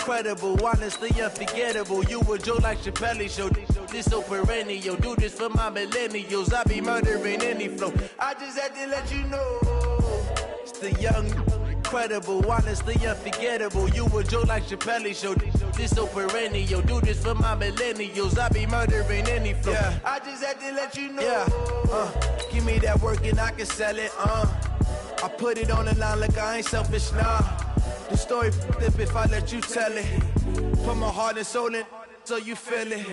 Incredible, honestly unforgettable. You a joke like Chappelle Show. This so perennial. Do this for my millennials. I be murdering any flow. I just had to let you know. It's the young, incredible, honestly unforgettable. You a joke like Chappelle Show. This so perennial. Do this for my millennials. I be murdering any flow. Yeah. I just had to let you know. Yeah. Give me that work and I can sell it. I put it on the line like I ain't selfish, nah. The story flip if I let you tell it. Put my heart and soul in so you feel it.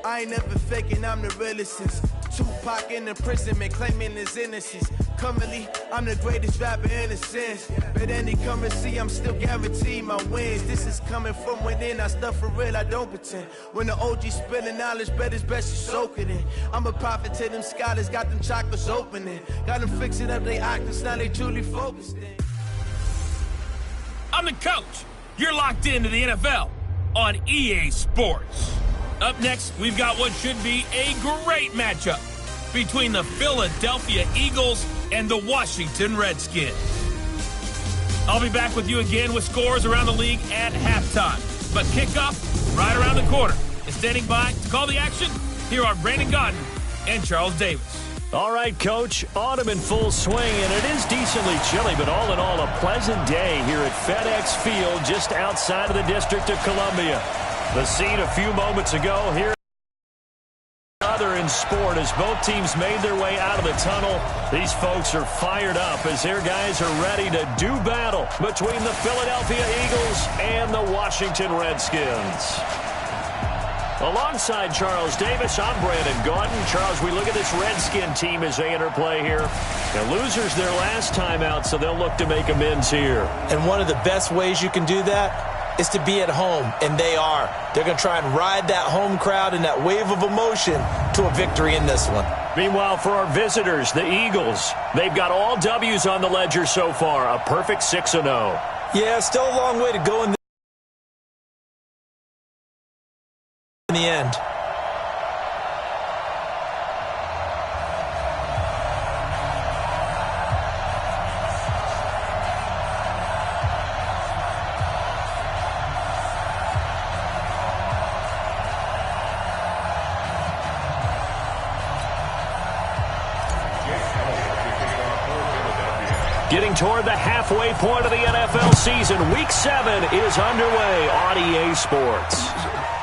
I ain't never faking, I'm the realest since Tupac in imprisonment, claiming his innocence. Currently, I'm the greatest rapper in a sense. But any come and see, I'm still guaranteed my wins. This is coming from within, I stuff for real, I don't pretend. When the OG spilling knowledge, bet it's best you soak it in. I'm a prophet to them scholars, got them chakras opening. Got them fixing up they actors, now they truly focused in. I'm the coach. You're locked into the NFL on EA Sports. Up next, we've got what should be a great matchup between the Philadelphia Eagles and the Washington Redskins. I'll be back with you again with scores around the league at halftime. But kickoff right around the corner. And standing by to call the action, here are Brandon Godden and Charles Davis. All right, Coach, autumn in full swing, and it is decently chilly, but all in all, a pleasant day here at FedEx Field just outside of the District of Columbia. The scene a few moments ago here other in sport as both teams made their way out of the tunnel. These folks are fired up as their guys are ready to do battle between the Philadelphia Eagles and the Washington Redskins. Alongside Charles Davis, I'm Brandon Gaudin. Charles, we look at this Redskin team as they interplay here. The losers their last time out, so they'll look to make amends here. And one of the best ways you can do that is to be at home, and they are. They're going to try and ride that home crowd and that wave of emotion to a victory in this one. Meanwhile, for our visitors, the Eagles, they've got all W's on the ledger so far, a perfect 6-0. Yeah, still a long way to go in the end. Getting toward the halfway point of the NFL season, Week 7 is underway on EA Sports.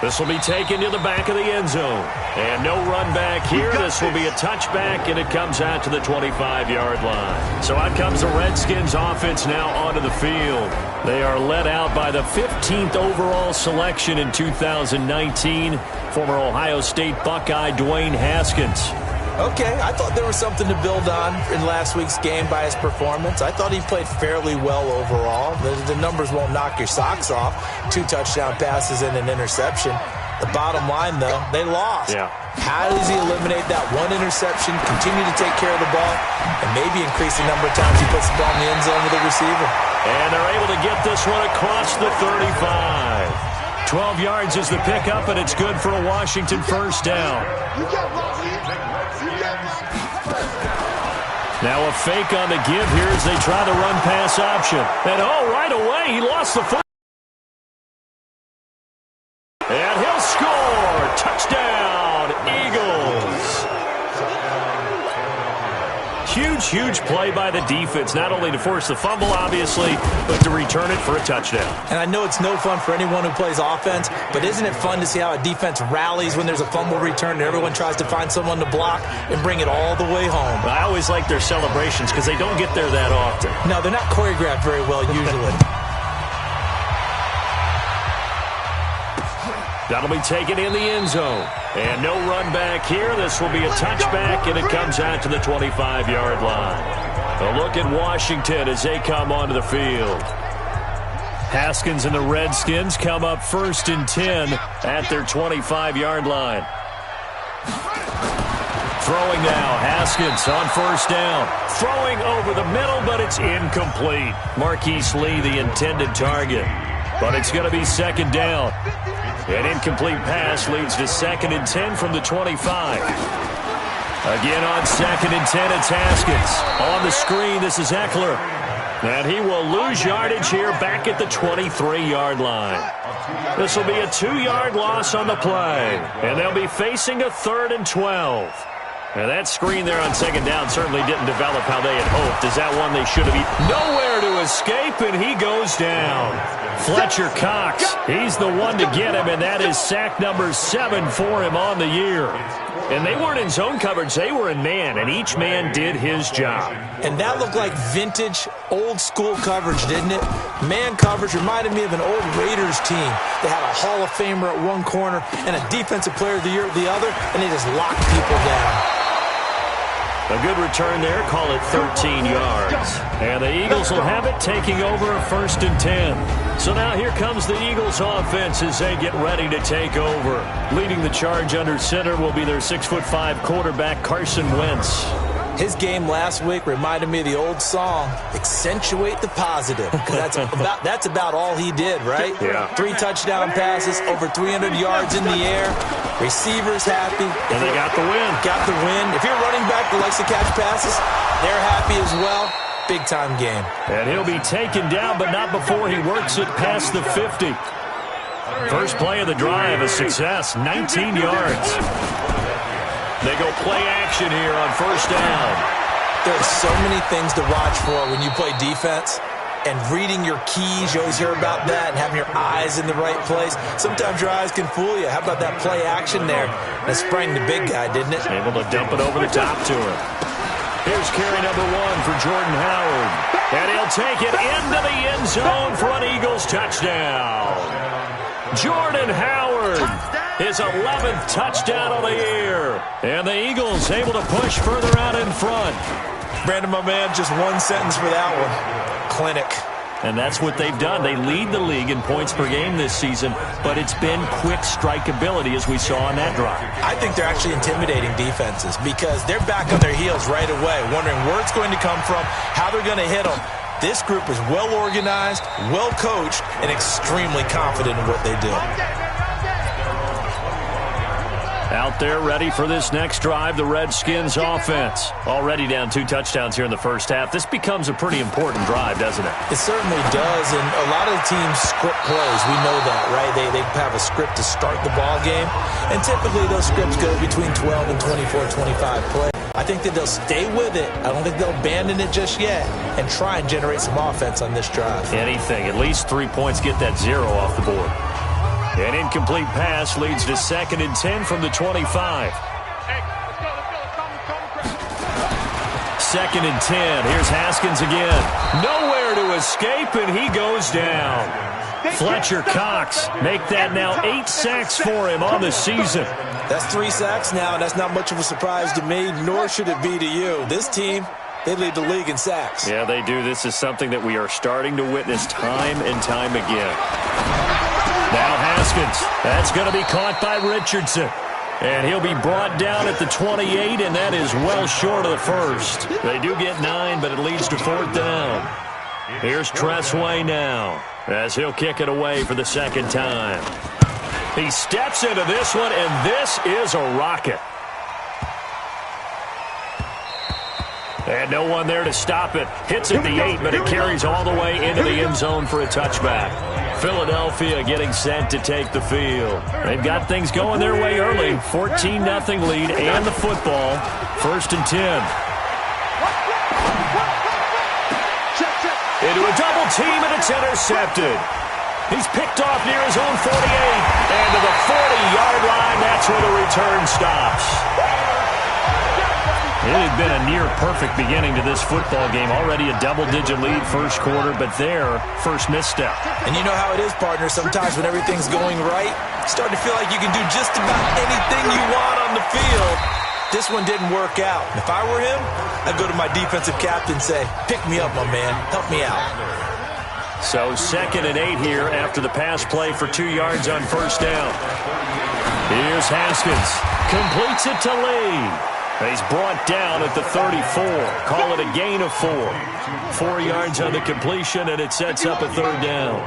This will be taken to the back of the end zone. And no run back here. This will be a touchback, and it comes out to the 25-yard line. So out comes the Redskins offense now onto the field. They are led out by the 15th overall selection in 2019, former Ohio State Buckeye Dwayne Haskins. Okay, I thought there was something to build on in last week's game by his performance. I thought he played fairly well overall. The numbers won't knock your socks off. 2 touchdown passes and an interception. The bottom line, though, they lost. Yeah. How does he eliminate that one interception, continue to take care of the ball, and maybe increase the number of times he puts the ball in the end zone with the receiver? And they're able to get this one across the 35. 12 yards is the pickup, and it's good for a Washington first down. Now a fake on the give here as they try the run-pass option. And, right away, he lost the foot. And he'll score. Touchdown, Eagles. Huge play by the defense, not only to force the fumble, obviously, but to return it for a touchdown. And I know it's no fun for anyone who plays offense, but isn't it fun to see how a defense rallies when there's a fumble return and everyone tries to find someone to block and bring it all the way home? I always like their celebrations because they don't get there that often. No, they're not choreographed very well usually. That'll be taken in the end zone. And no run back here. This will be a touchback, and it comes out to the 25-yard line. A look at Washington as they come onto the field. Haskins and the Redskins come up 1st and 10 at their 25-yard line. Throwing now, Haskins on 1st down. Throwing over the middle, but it's incomplete. Marquise Lee, the intended target. But it's going to be 2nd down. An incomplete pass leads to 2nd and 10 from the 25. Again on 2nd and 10, it's Haskins. On the screen, this is Eckler. And he will lose yardage here back at the 23-yard line. This will be a 2-yard loss on the play. And they'll be facing a 3rd and 12. And that screen there on 2nd down certainly didn't develop how they had hoped. Is that one they should have eaten? Nowhere to escape, and he goes down. Fletcher Cox, he's the one to get him, and that is sack number 7 for him on the year. And they weren't in zone coverage, they were in man, and each man did his job. And that looked like vintage, old-school coverage, didn't it? Man coverage reminded me of an old Raiders team. They had a Hall of Famer at one corner and a Defensive Player of the Year at the other, and they just locked people down. A good return there, call it 13 yards. And the Eagles will have it, taking over 1st and 10. So now here comes the Eagles offense as they get ready to take over. Leading the charge under center will be their 6'5" quarterback, Carson Wentz. His game last week reminded me of the old song, accentuate the positive. That's about all he did, right? Yeah. 3 touchdown passes, over 300 yards in the air. Receivers happy. And they got the win. Got the win. If you're a running back that likes to catch passes, they're happy as well. Big-time game. And he'll be taken down, but not before he works it past the 50. First play of the drive, a success, 19 yards. They go play action here on 1st down. There's so many things to watch for when you play defense. And reading your keys, you always hear about that, and having your eyes in the right place. Sometimes your eyes can fool you. How about that play action there? That sprang the big guy, didn't it? Able to dump it over the top to him. Here's carry number 1 for Jordan Howard. And he'll take it into the end zone for an Eagles touchdown. Jordan Howard, his 11th touchdown of the year. And the Eagles able to push further out in front. Brandon, my man, just one sentence for that one. Clinic. And that's what they've done. They lead the league in points per game this season, but it's been quick strikeability as we saw on that drive. I think they're actually intimidating defenses because they're back on their heels right away, wondering where it's going to come from, how they're going to hit them. This group is well organized, well coached, and extremely confident in what they do. Out there ready for this next drive, the Redskins offense. Already down 2 touchdowns here in the first half. This becomes a pretty important drive, doesn't it? It certainly does, and a lot of teams script plays. We know that, right? They have a script to start the ball game, and typically those scripts go between 12 and 24, 25 plays. I think that they'll stay with it. I don't think they'll abandon it just yet and try and generate some offense on this drive. Anything. At least 3 points, get that 0 off the board. An incomplete pass leads to 2nd and 10 from the 25. 2nd and 10. Here's Haskins again. Nowhere to escape, and he goes down. Fletcher Cox make that now 8 sacks for him on the season. That's 3 sacks now, and that's not much of a surprise to me, nor should it be to you. This team, they lead the league in sacks. Yeah, they do. This is something that we are starting to witness time and time again. Now Haskins. That's going to be caught by Richardson. And he'll be brought down at the 28, and that is well short of the first. They do get 9, but it leads to 4th down. Here's Tressway now as he'll kick it away for the 2nd time. He steps into this one, and this is a rocket. And no one there to stop it. Hits at the 8, but it carries all the way into the end zone for a touchback. Philadelphia getting set to take the field. They've got things going their way early. 14-0 lead and the football. 1st and 10. Into a double team, and it's intercepted. He's picked off near his own 48. And to the 40-yard line, that's where the return stops. It had been a near-perfect beginning to this football game. Already a double-digit lead first quarter, but their first misstep. And you know how it is, partner. Sometimes when everything's going right, you start to feel like you can do just about anything you want on the field. This one didn't work out. If I were him, I'd go to my defensive captain and say, pick me up, my man. Help me out. So 2nd and 8 here after the pass play for 2 yards on 1st down. Here's Haskins. Completes it to Lee. He's brought down at the 34. Call it a gain of 4. 4 yards on the completion, and it sets up a 3rd down.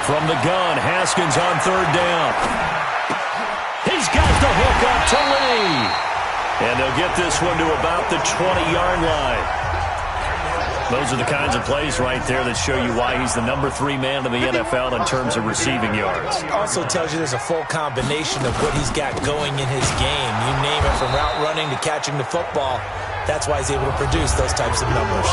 From the gun, Haskins on 3rd down. the hook up to Lee. And they'll get this one to about the 20-yard line. Those are the kinds of plays right there that show you why he's the number 3 man in the NFL in terms of receiving yards. Also tells you there's a full combination of what he's got going in his game. You name it, from route running to catching the football. That's why he's able to produce those types of numbers.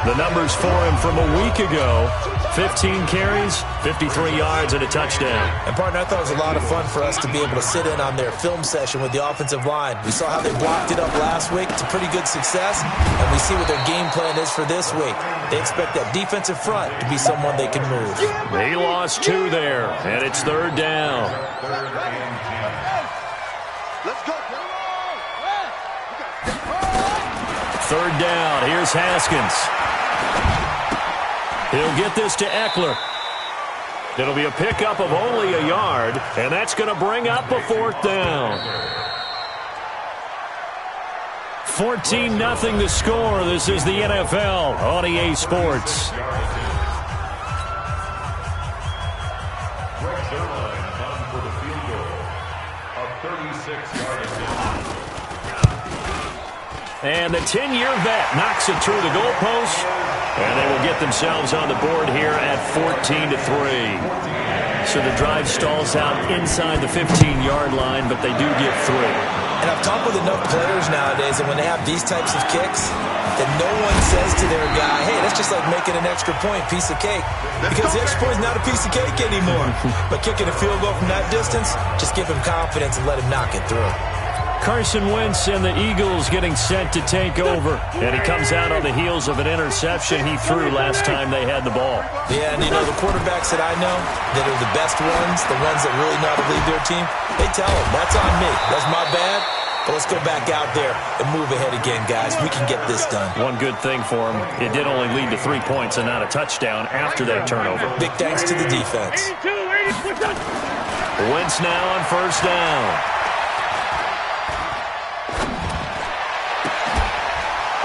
The numbers for him from a week ago: 15 carries, 53 yards, and a touchdown. And, partner, I thought it was a lot of fun for us to be able to sit in on their film session with the offensive line. We saw how they blocked it up last week to pretty good success, and we see what their game plan is for this week. They expect that defensive front to be someone they can move. They lost 2 there, and it's 3rd down. Let's go. 3rd down. Here's Haskins. He'll get this to Eckler. It'll be a pickup of only a yard, and that's going to bring up a 4th down. 14-0 the score. This is the NFL on EA Sports. And the 10-year vet knocks it through the goalpost, and they will get themselves on the board here at 14-3. So the drive stalls out inside the 15-yard line, but they do get 3. And I've talked with enough players nowadays that when they have these types of kicks, that no one says to their guy, hey, that's just like making an extra point, piece of cake. Because the extra point is not a piece of cake anymore. But kicking a field goal from that distance, just give him confidence and let him knock it through. Carson Wentz and the Eagles getting set to take over. And he comes out on the heels of an interception he threw last time they had the ball. Yeah, and you know, the quarterbacks that I know that are the best ones, the ones that really know how to lead their team, they tell them, that's on me. That's my bad. But let's go back out there and move ahead again, guys. We can get this done. One good thing for him, it did only lead to 3 points and not a touchdown after that turnover. Big thanks to the defense. Wentz now on 1st down.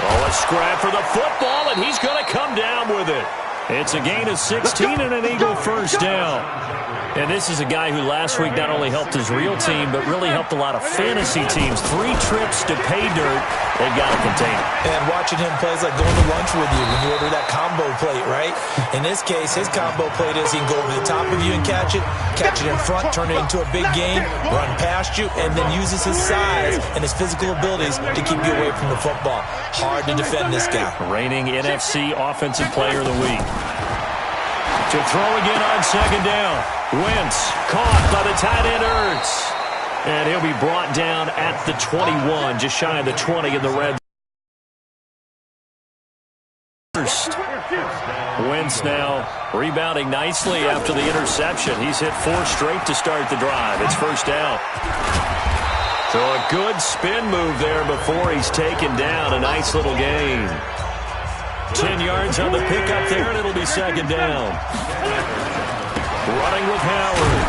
Oh, a scrap for the football, and he's going to come down with it. It's a gain of 16 and an Eagle 1st down. And this is a guy who last week not only helped his real team, but really helped a lot of fantasy teams. 3 trips to pay dirt. They've got to contain him. And watching him play is like going to lunch with you when you order that combo plate, right? In this case, his combo plate is he can go over the top of you and catch it in front, turn it into a big game, run past you, and then uses his size and his physical abilities to keep you away from the football. Hard to defend this guy. Reigning NFC Offensive Player of the Week. To throw again on 2nd down. Wentz caught by the tight end Ertz. And he'll be brought down at the 21, just shy of the 20 in the red. Wentz now rebounding nicely after the interception. He's hit 4 straight to start the drive. It's 1st down. So a good spin move there before he's taken down. A nice little gain. 10 yards on the pickup there, and it'll be 2nd down. Running with Howard.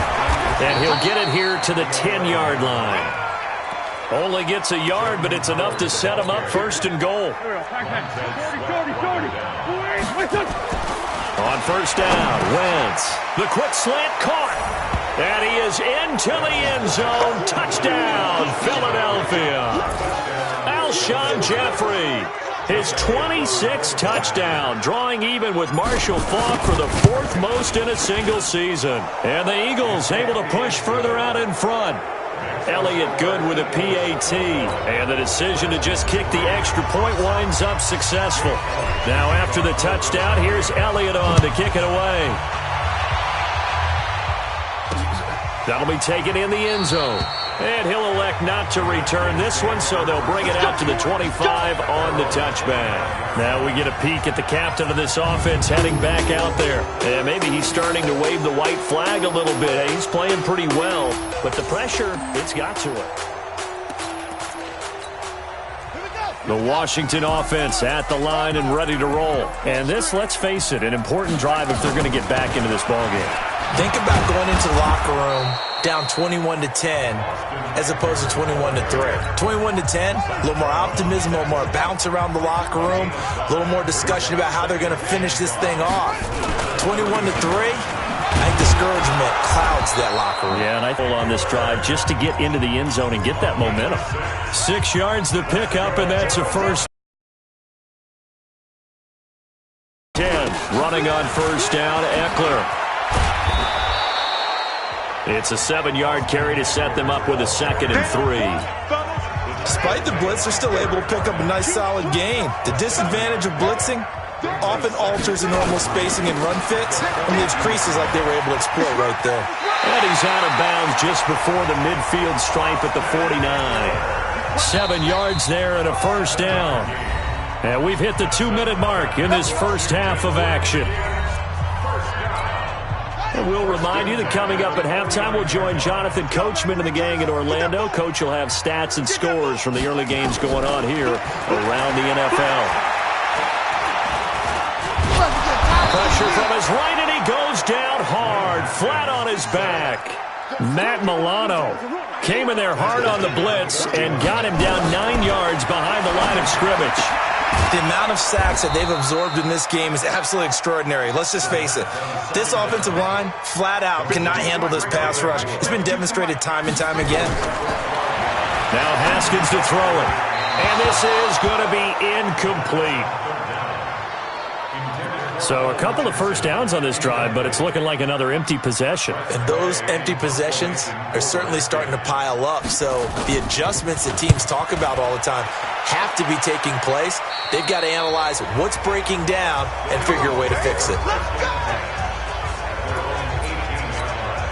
And he'll get it here to the 10-yard line. Only gets a yard, but it's enough to set him up 1st and goal. On 1st down, Wentz. The quick slant caught. And he is into the end zone. Touchdown, Philadelphia. Alshon Jeffrey. His 26th touchdown, drawing even with Marshall Faulk for the 4th most in a single season. And the Eagles able to push further out in front. Elliott good with a PAT. And the decision to just kick the extra point winds up successful. Now after the touchdown, here's Elliott on to kick it away. That'll be taken in the end zone. And he'll elect not to return this one, so they'll bring it out to the 25 on the touchback. Now we get a peek at the captain of this offense heading back out there. And maybe he's starting to wave the white flag a little bit. He's playing pretty well, but the pressure, it's got to it. The Washington offense at the line and ready to roll. And this, let's face it, an important drive if they're going to get back into this ballgame. Think about going into the locker room down 21-10 as opposed to 21-3. 21-10, a little more optimism, a little more bounce around the locker room, a little more discussion about how they're going to finish this thing off. 21-3, I think the discouragement clouds that locker room. Yeah, and I pull on this drive just to get into the end zone and get that momentum. 6 yards the pickup, and that's a first. 10, running on first down, Eckler. It's a 7-yard carry to set them up with a 2nd and 3. Despite the blitz, they're still able to pick up a nice solid gain. The disadvantage of blitzing often alters the normal spacing and run fits and leaves creases like they were able to exploit right there. And he's out of bounds just before the midfield stripe at the 49. 7 yards there and a first down. And we've hit the 2-minute mark in this first half of action. And we'll remind you that coming up at halftime, we'll join Jonathan Coachman and the gang in Orlando. Coach will have stats and scores from the early games going on here around the NFL. Pressure from his right, and he goes down hard, flat on his back. Matt Milano came in there hard on the blitz and got him down 9 yards behind the line of scrimmage. The amount of sacks that they've absorbed in this game is absolutely extraordinary. Let's just face it. This offensive line, flat out, cannot handle this pass rush. It's been demonstrated time and time again. Now Haskins to throw it. And this is going to be incomplete. So a couple of first downs on this drive, but it's looking like another empty possession. And those empty possessions are certainly starting to pile up. So the adjustments that teams talk about all the time have to be taking place. They've got to analyze what's breaking down and figure a way to fix it.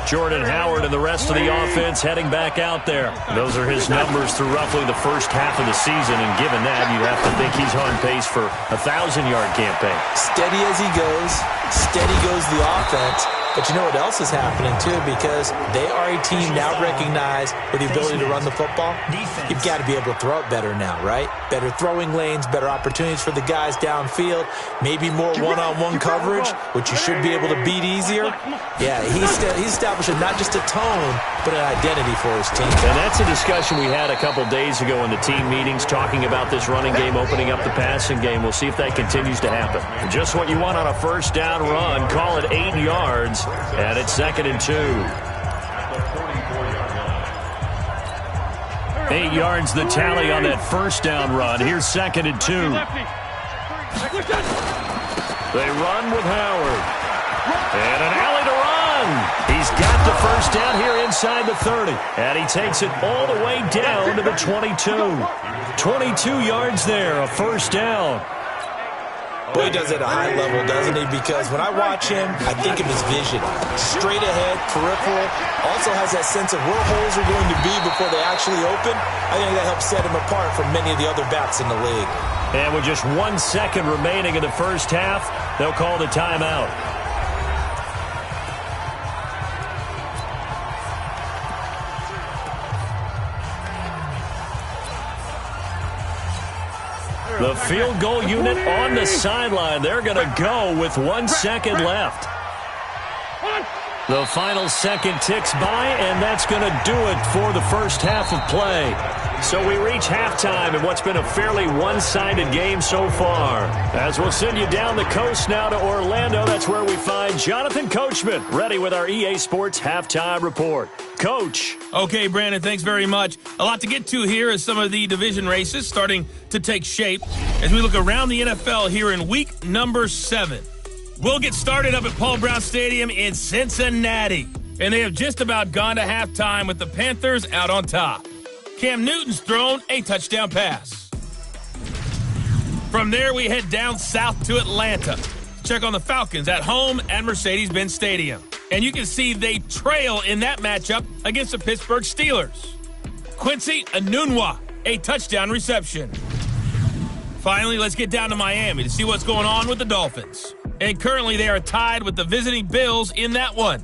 Jordan Howard and the rest of the offense heading back out there. Those are his numbers through roughly the first half of the season, and given that, you'd have to think he's on pace for a 1,000-yard campaign. Steady as he goes, steady goes the offense. But you know what else is happening, too? Because they are a team now recognized with the ability to run the football. You've got to be able to throw it better now, right? Better throwing lanes, better opportunities for the guys downfield, maybe more one-on-one coverage, which you should be able to beat easier. Yeah, he's establishing not just a tone, but an identity for his team. And that's a discussion we had a couple days ago in the team meetings, talking about this running game, opening up the passing game. We'll see if that continues to happen. Just what you want on a first down run. Call it 8 yards. And it's 2nd and 2. 8 yards the tally on that first down run. Here's 2nd and 2. They run with Howard. And an alley to run. He's got the first down here inside the 30. And he takes it all the way down to the 22. 22 yards there, a first down. Boy, he does it at a high level, doesn't he? Because when I watch him, I think of his vision. Straight ahead, peripheral. Also has that sense of where holes are going to be before they actually open. I think that helps set him apart from many of the other backs in the league. And with just 1 second remaining in the first half, they'll call the timeout. The field goal unit on the sideline. They're going to go with 1 second left. The final second ticks by, and that's going to do it for the first half of play. So we reach halftime in what's been a fairly one-sided game so far. As we'll send you down the coast now to Orlando, that's where we find Jonathan Coachman, ready with our EA Sports Halftime Report. Coach. Okay, Brandon, thanks very much. A lot to get to here as some of the division races starting to take shape as we look around the NFL here in week number 7. We'll get started up at Paul Brown Stadium in Cincinnati, and they have just about gone to halftime with the Panthers out on top. Cam Newton's thrown a touchdown pass. From there, we head down south to Atlanta. Check on the Falcons at home at Mercedes-Benz Stadium. And you can see they trail in that matchup against the Pittsburgh Steelers. Quincy Enunwa, a touchdown reception. Finally, let's get down to Miami to see what's going on with the Dolphins. And currently, they are tied with the visiting Bills in that one.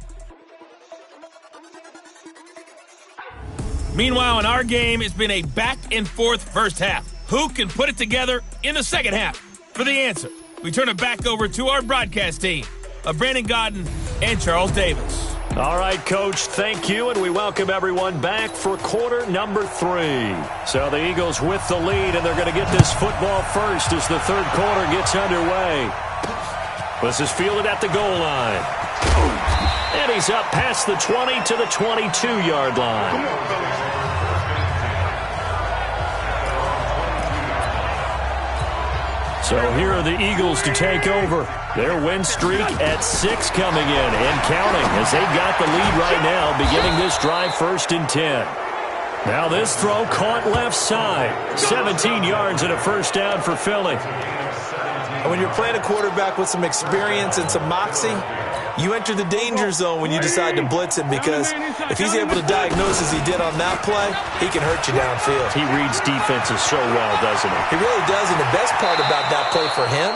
Meanwhile, in our game, it's been a back-and-forth first half. Who can put it together in the second half? For the answer, we turn it back over to our broadcast team of Brandon Godden and Charles Davis. All right, Coach, thank you, and we welcome everyone back for quarter number 3. So the Eagles with the lead, and they're going to get this football first as the third quarter gets underway. This is fielded at the goal line. And he's up past the 20 to the 22-yard line. So here are the Eagles to take over. Their win streak at 6 coming in and counting as they've got the lead right now, beginning this drive 1st and 10. Now this throw caught left side. 17 yards and a first down for Philly. And when you're playing a quarterback with some experience and some moxie, you enter the danger zone when you decide to blitz him, because if he's able to diagnose as he did on that play, he can hurt you downfield. He reads defenses so well, doesn't he? He really does, and the best part about that play for him,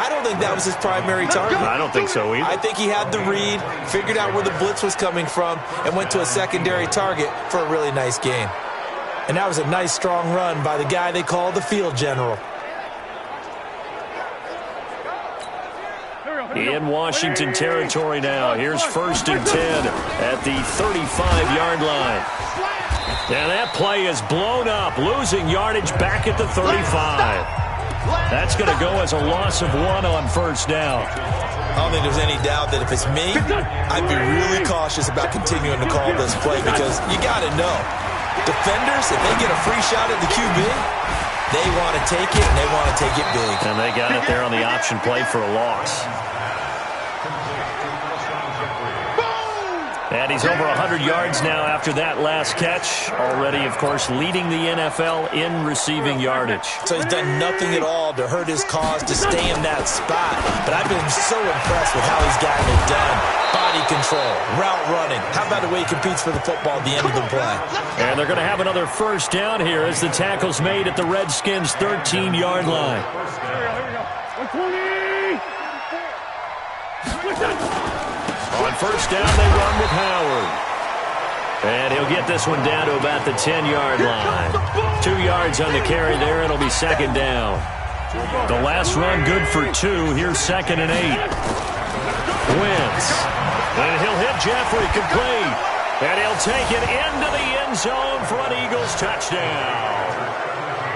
I don't think that was his primary target. I don't think so either. I think he had the read, figured out where the blitz was coming from, and went to a secondary target for a really nice gain. And that was a nice, strong run by the guy they call the field general. In Washington territory now. Here's 1st and 10 at the 35-yard line. And that play is blown up, losing yardage back at the 35. That's going to go as a loss of 1 on 1st down. I don't think there's any doubt that if it's me, I'd be really cautious about continuing to call this play, because you got to know, defenders, if they get a free shot at the QB, they want to take it, and they want to take it big. And they got it there on the option play for a loss. And he's over 100 yards now after that last catch. Already, of course, leading the NFL in receiving yardage. So he's done nothing at all to hurt his cause, to stay in that spot. But I've been so impressed with how he's gotten it done. Body control, route running. How about the way he competes for the football at the end of the play? And they're going to have another first down here as the tackle's made at the Redskins' 13-yard line. On first down, they run with Howard. And he'll get this one down to about the 10-yard line. 2 yards on the carry there. It'll be 2nd down. The last run good for 2. Here's 2nd and 8. Wins. And he'll hit Jeffrey complete. And he'll take it into the end zone for an Eagles touchdown.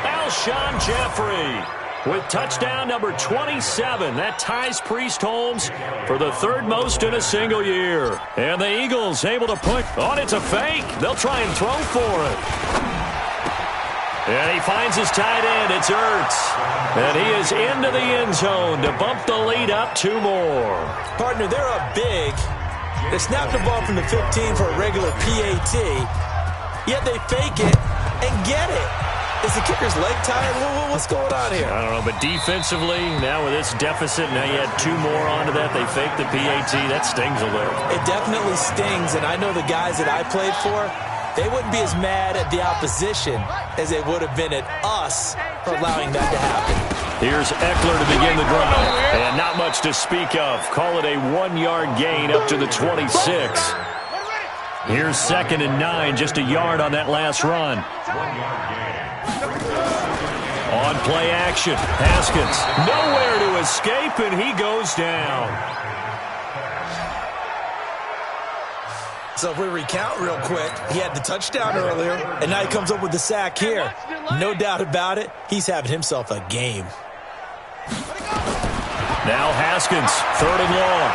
Alshon Jeffrey with touchdown number 27. That ties Priest Holmes for the 3rd most in a single year. And the Eagles able to put on. It's a fake. They'll try and throw for it. And he finds his tight end. It's Ertz. And he is into the end zone to bump the lead up 2 more. Partner, they're up big. They snap the ball from the 15 for a regular PAT, yet they fake it and get it. Is the kicker's leg tired? What's going on here? I don't know, but defensively, now with this deficit, now you add 2 more onto that. They fake the PAT. That stings a little. It definitely stings, and I know the guys that I played for, they wouldn't be as mad at the opposition as they would have been at us for allowing that to happen. Here's Eckler to begin the drive. And not much to speak of. Call it a 1-yard gain up to the 26. Here's 2nd and 9, just a yard on that last run. On play action, Haskins nowhere to escape, and he goes down. So if we recount real quick, he had the touchdown earlier, and now he comes up with the sack here. No doubt about it, he's having himself a game. Now Haskins, 3rd and long.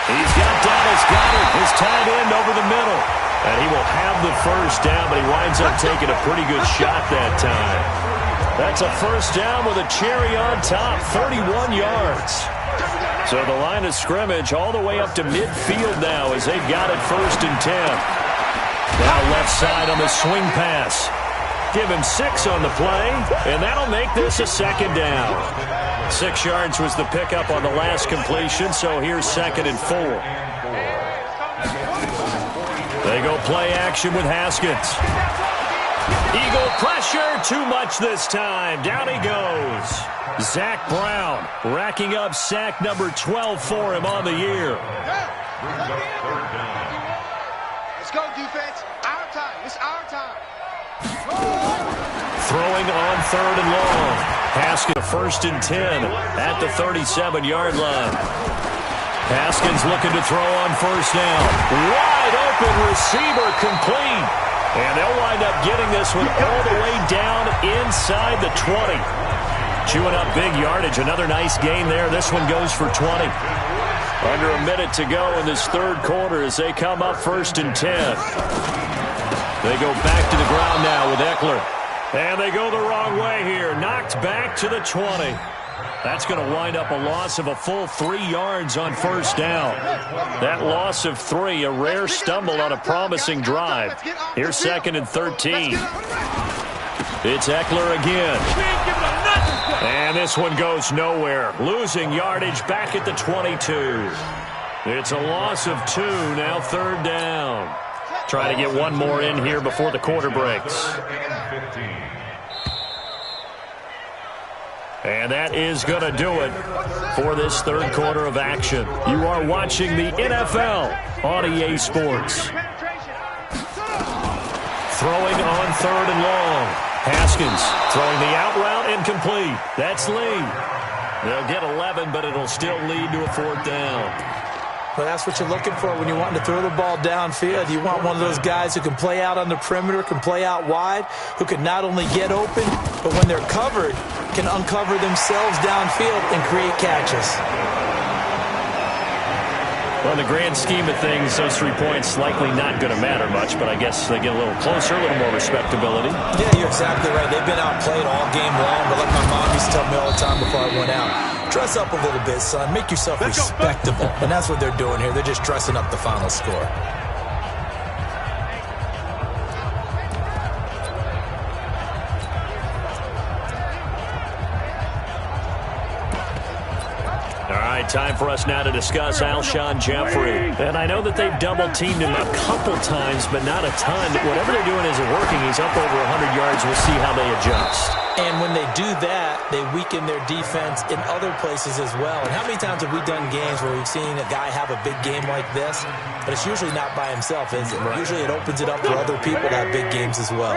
He's got Dallas Goedert, his tight end, over the middle. And he will have the first down, but he winds up taking a pretty good shot that time. That's a first down with a cherry on top, 31 yards. So the line of scrimmage all the way up to midfield now as they've got it 1st and 10. Now left side on the swing pass. Give him 6 on the play, and that'll make this a 2nd down. 6 yards was the pickup on the last completion, so here's 2nd and 4. They go play action with Haskins. Eagle pressure, too much this time. Down he goes. Zach Brown racking up sack number 12 for him on the year. Let's go, defense. Our time. It's our time. Throwing on 3rd and long. Haskins 1st and 10 at the 37-yard line. Haskins looking to throw on 1st down. Wide open receiver complete. And they'll wind up getting this one all the way down inside the 20. Chewing up big yardage. Another nice gain there. This one goes for 20. Under a minute to go in this third quarter as they come up 1st and 10. They go back to the ground now with Eckler. And they go the wrong way here. Knocked back to the 20. That's going to wind up a loss of a full 3 yards on 1st down. That loss of 3, a rare stumble on a promising drive. Here's 2nd and 13. It's Eckler again. And this one goes nowhere. Losing yardage back at the 22. It's a loss of 2, now 3rd down. Trying to get one more in here before the quarter breaks. And that is going to do it for this third quarter of action. You are watching the NFL on EA Sports. Throwing on 3rd and long. Haskins throwing the out route incomplete. That's Lee. They'll get 11, but it'll still lead to a 4th down. Well, that's what you're looking for when you want to throw the ball downfield. You want one of those guys who can play out on the perimeter, can play out wide, who can not only get open, but when they're covered, can uncover themselves downfield and create catches. Well, in the grand scheme of things, those 3 points likely not going to matter much, but I guess they get a little closer, a little more respectability. Yeah, you're exactly right. They've been outplayed all game long, but like my mom used to tell me all the time before I went out, dress up a little bit, son. Make yourself respectable. And that's what they're doing here. They're just dressing up the final score. Time for us now to discuss Alshon Jeffrey. And I know that they've double-teamed him a couple times, but not a ton. Whatever they're doing isn't working. He's up over 100 yards. We'll see how they adjust. And when they do that, they weaken their defense in other places as well. And how many times have we done games where we've seen a guy have a big game like this? But it's usually not by himself, is it? Right. Usually it opens it up for other people to have big games as well.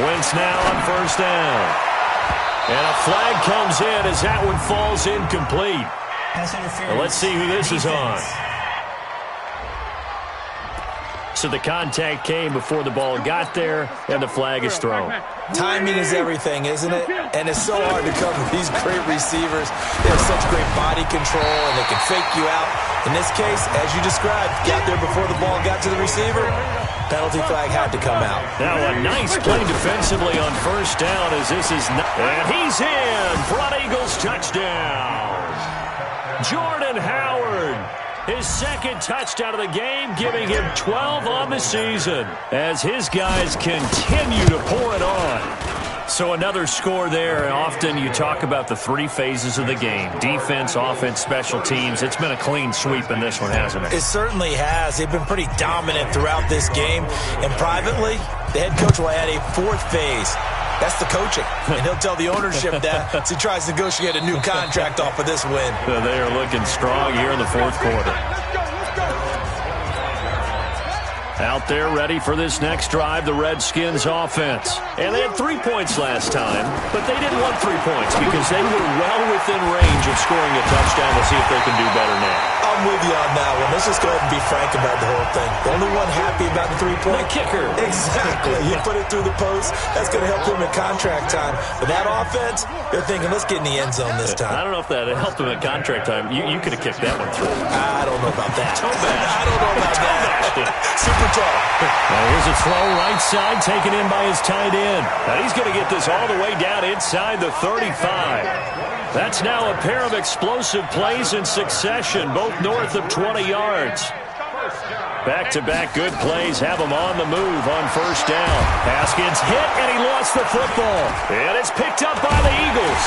Wentz now on 1st down. And a flag comes in as that one falls incomplete. Well, let's see who this is on. So the contact came before the ball got there, and the flag is thrown. Timing is everything, isn't it? And it's so hard to cover these great receivers. They have such great body control, and they can fake you out. In this case, as you described, got there before the ball got to the receiver. Penalty flag had to come out. Now a nice play defensively on 1st down as this is not. And he's in. Front Eagles touchdown. Jordan Howard. His 2nd touchdown of the game, giving him 12 on the season as his guys continue to pour it on. So another score there. Often you talk about the 3 phases of the game. Defense, offense, special teams. It's been a clean sweep in this one, hasn't it? It certainly has. They've been pretty dominant throughout this game. And privately, the head coach will add a 4th phase. That's the coaching. And he'll tell the ownership that as he tries to negotiate a new contract off of this win. They are looking strong here in the 4th quarter. Out there ready for this next drive, the Redskins offense. And they had 3 points last time, but they didn't want 3 points because they were well within range of scoring a touchdown. We'll see if they can do better now. I'm with you on that one. Let's just go ahead and be frank about the whole thing. The only one happy about the 3-point? The kicker. Exactly. You put it through the post. That's going to help him in contract time. But that offense, they're thinking, let's get in the end zone this time. I don't know if that helped him in contract time. You could have kicked that one through. I don't know about that. Toe bash. I don't know about that. Super tall. Now here's a throw right side taken in by his tight end. Now he's going to get this all the way down inside the 35. That's now a pair of explosive plays in succession, both north of 20 yards. Back-to-back good plays have him on the move on 1st down. Haskins hit, and he lost the football. And it's picked up by the Eagles.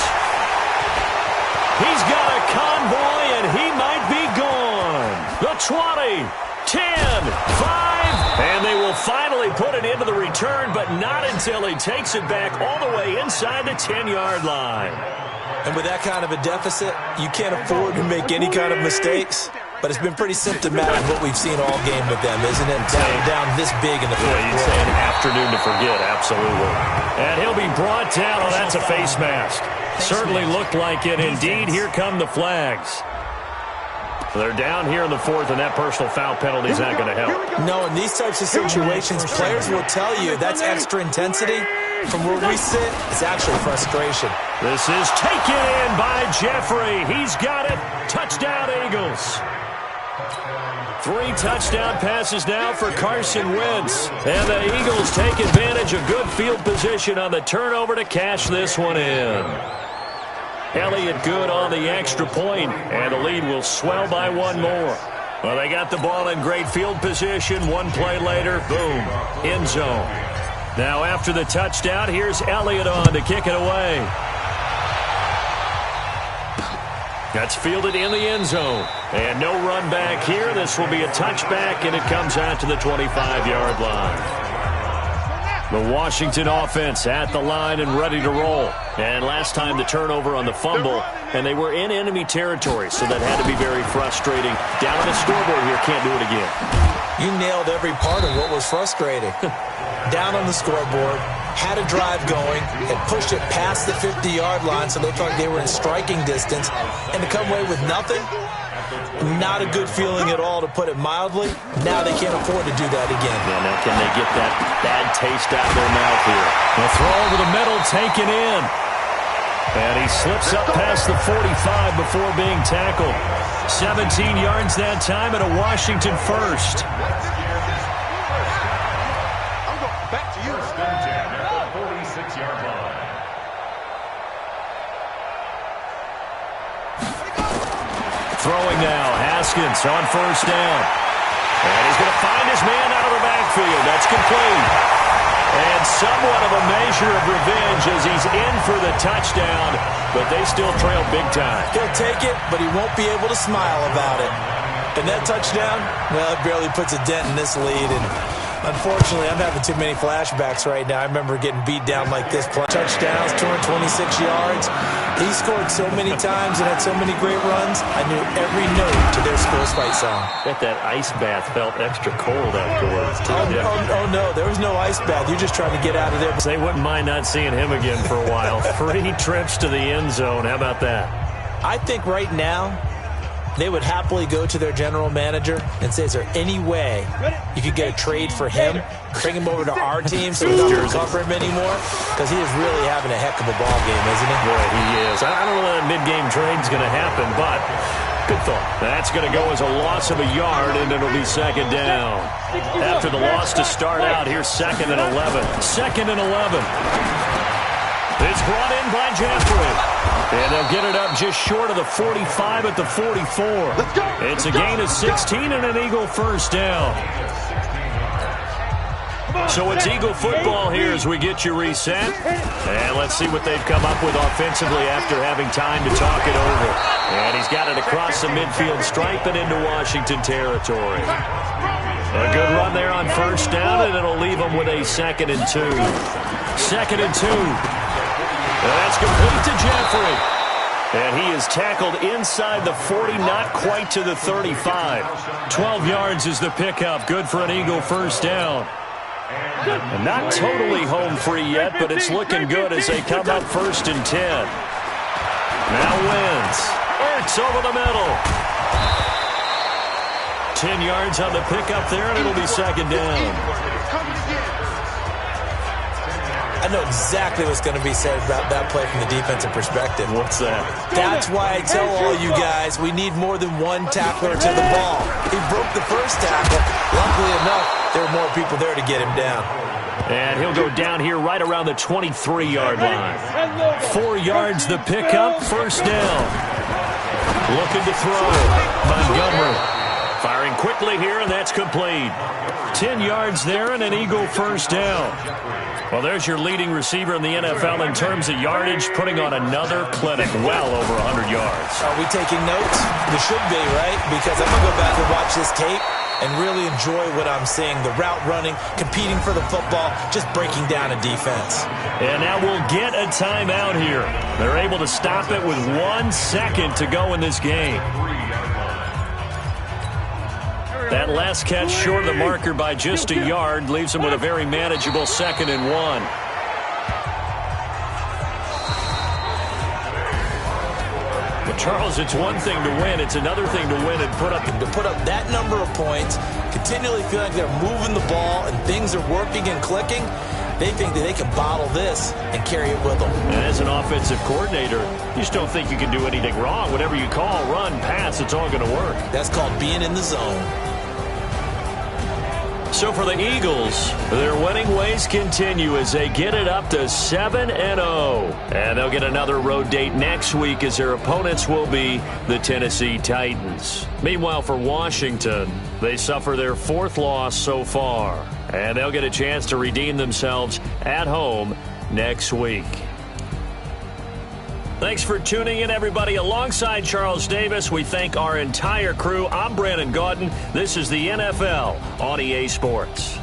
He's got a convoy, and he might be gone. The 20, 10, 5, and they will finally put it into the return, but not until he takes it back all the way inside the 10-yard line. And with that kind of a deficit, you can't afford to make any kind of mistakes. But it's been pretty symptomatic of what we've seen all game with them, isn't it? Down this big in the 4th quarter. You'd say an afternoon to forget, absolutely. And he'll be brought down. Oh, that's a face mask. Certainly looked like it. Indeed, here come the flags. They're down here in the 4th, and that personal foul penalty is not going to help. No, in these types of situations, players will tell you that's extra intensity. From where we sit, it's actually frustration. This is taken in by Jeffrey. He's got it. Touchdown, Eagles. 3 touchdown passes now for Carson Wentz. And the Eagles take advantage of good field position on the turnover to cash this one in. Elliott good on the extra point, and the lead will swell by 1 more. Well, they got the ball in great field position. 1 play later, boom, end zone. Now after the touchdown, here's Elliott on to kick it away. That's fielded in the end zone. And no run back here. This will be a touchback, and it comes out to the 25-yard line. The Washington offense at the line and ready to roll. And last time the turnover on the fumble, and they were in enemy territory, so that had to be very frustrating. Down on the scoreboard here, can't do it again. You nailed every part of what was frustrating. Down on the scoreboard, had a drive going, and pushed it past the 50-yard line so they thought they were in striking distance, and to come away with nothing, not a good feeling at all, to put it mildly. Now they can't afford to do that again. Yeah, now can they get that bad taste out of their mouth here? The throw over the middle taken in. And he slips up past the 45 before being tackled. 17 yards that time and a Washington first. Throwing now, Haskins on first down. And he's going to find his man out of the backfield. That's complete. And somewhat of a measure of revenge as he's in for the touchdown, but they still trail big time. He'll take it, but he won't be able to smile about it. And that touchdown, well, it barely puts a dent in this lead. And unfortunately, I'm having too many flashbacks right now. I remember getting beat down like this. Touchdowns, 226 yards. He scored so many times and had so many great runs. I knew every note to their school's fight song. Bet that ice bath felt extra cold afterwards, too. Oh, no, there was no ice bath. You're just trying to get out of there. They wouldn't mind not seeing him again for a while. 3 trips to the end zone. How about that? I think right now, they would happily go to their general manager and say, is there any way you could get a trade for him, bring him over to our team so we don't cover him anymore? Because he is really having a heck of a ball game, isn't he? Boy, he is. I don't know when that mid-game trade's going to happen, but good thought. That's going to go as a loss of a yard, and it'll be second down. After the loss to start out, here's 2nd and 11. 2nd and 11. It's brought in by Jeffrey. And they'll get it up just short of the 45 at the 44. It's a gain of 16 and an Eagle first down. So it's Eagle football here as we get you reset. And let's see what they've come up with offensively after having time to talk it over. And he's got it across the midfield stripe and into Washington territory. A good run there on first down, and it'll leave them with a 2nd and 2. 2nd and 2. That's complete to Jeffrey. And he is tackled inside the 40, not quite to the 35. 12 yards is the pickup. Good for an Eagle first down. And not totally home free yet, but it's looking good as they come up 1st and 10. Now Wentz. Ertz over the middle. 10 yards on the pickup there, and it'll be 2nd down. I know exactly what's going to be said about that play from the defensive perspective. What's that? That's why I tell all you guys we need more than one tackler to the ball. He broke the first tackle. Luckily enough, there were more people there to get him down. And he'll go down here right around the 23-yard line. 4 yards the pickup, first down. Looking to throw. Montgomery firing quickly here, and that's complete. 10 yards there and an Eagle first down. Well, there's your leading receiver in the NFL in terms of yardage, putting on another clinic, well over 100 yards. Are we taking notes? We should be, right? Because I'm going to go back and watch this tape and really enjoy what I'm seeing. The route running, competing for the football, just breaking down a defense. And now we'll get a timeout here. They're able to stop it with 1 second to go in this game. That last catch short of the marker by just a yard leaves them with a very manageable 2nd and 1. But Charles, it's one thing to win. It's another thing to win and put up that number of points, continually feel like they're moving the ball and things are working and clicking. They think that they can bottle this and carry it with them. And as an offensive coordinator, you just don't think you can do anything wrong. Whatever you call, run, pass, it's all going to work. That's called being in the zone. So for the Eagles, their winning ways continue as they get it up to 7-0. And they'll get another road date next week as their opponents will be the Tennessee Titans. Meanwhile, for Washington, they suffer their 4th loss so far. And they'll get a chance to redeem themselves at home next week. Thanks for tuning in, everybody. Alongside Charles Davis, we thank our entire crew. I'm Brandon Gaudin. This is the NFL on EA Sports.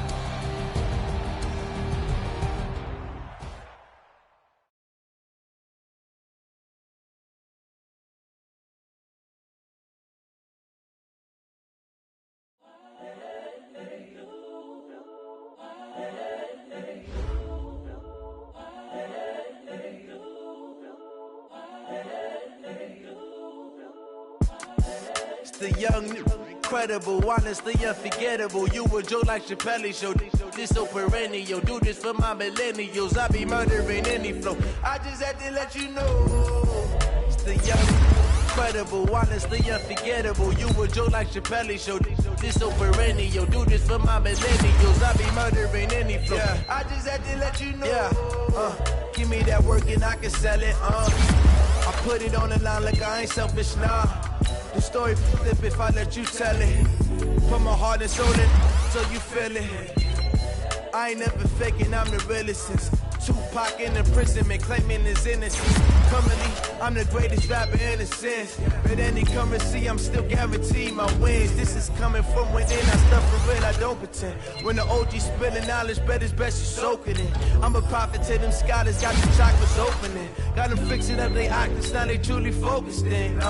The young, incredible, honestly unforgettable. You a Joe like Chappelle show. This so perennial. Do this for my millennials. I be murdering any flow. I just had to let you know. It's the young, incredible, honestly unforgettable. You a Joe like Chappelle show. This so perennial. Do this for my millennials. I be murdering any flow. Yeah. I just had to let you know. Yeah. Give me that work and I can sell it. I put it on the line like I ain't selfish, nah. The story flip if I let you tell it. Put my heart and soul in so you feel it. I ain't never faking, I'm the realest since Tupac in imprisonment, claiming his innocence. Currently, I'm the greatest rapper in a sense. But any currency, I'm still guaranteed my wins. This is coming from within, I stuff for real, I don't pretend. When the OG spilling knowledge, bet it's best you soak it in. I'm a prophet to them scholars, got the chakras opening. Got them fixing up they octaves, now they truly focused in.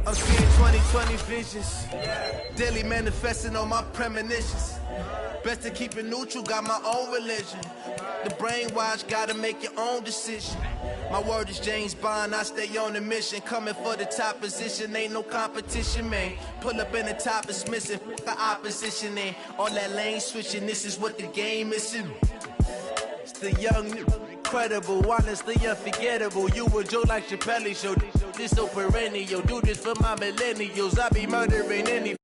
I'm seeing 2020 visions, daily manifesting on my premonitions. Best to keep it neutral, got my own religion. The brainwash, gotta make your own decision. My word is James Bond, I stay on the mission. Coming for the top position, ain't no competition, man. Pull up in the top, it's missing, the opposition ain't. All that lane switching, this is what the game is. It's the young, incredible, honestly unforgettable. You a Joe like Chappelle show. This so perennial. Do this for my millennials. I be murdering any